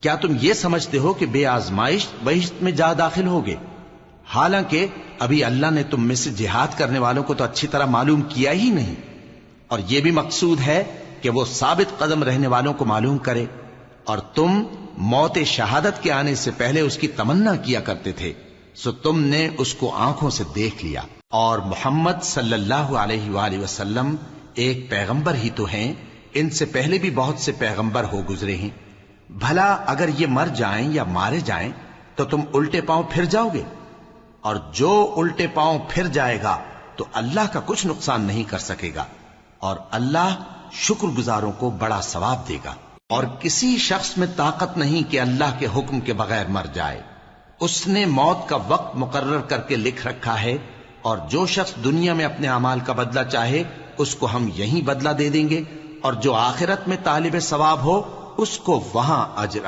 क्या तुम ये समझते हो कि बेआजमाइश बहिश्त में जा दाखिल होगे? हालांकि अभी अल्लाह ने तुम में से जिहाद करने वालों को तो अच्छी तरह मालूम किया ही नहीं, और यह भी मकसूद है कि वो साबित कदम रहने वालों को मालूम करे। और तुम मौत शहादत के आने से पहले उसकी तमन्ना किया करते थे, सो तुमने उसको आंखों से देख लिया। और मोहम्मद सल्लल्लाहु अलैहि वसल्लम एक पैगंबर ही तो हैं, इनसे पहले भी बहुत से पैगंबर हो गुजरे हैं। भला अगर ये मर जाएं या मारे जाएं तो तुम उल्टे पांव फिर जाओगे? और जो उल्टे पांव फिर जाएगा तो अल्लाह का कुछ नुकसान नहीं कर सकेगा, और अल्लाह शुक्रगुजारों को बड़ा सवाब देगा। और किसी शख्स में ताकत नहीं कि अल्लाह के हुक्म के बगैर मर जाए। उसने मौत का वक्त मुकर्रर करके लिख रखा है, और जो शख्स दुनिया में अपने अमाल का बदला चाहे उसको हम यहीं बदला दे देंगे, और जो आखिरत में तालिब सवाब हो उसको वहां अजर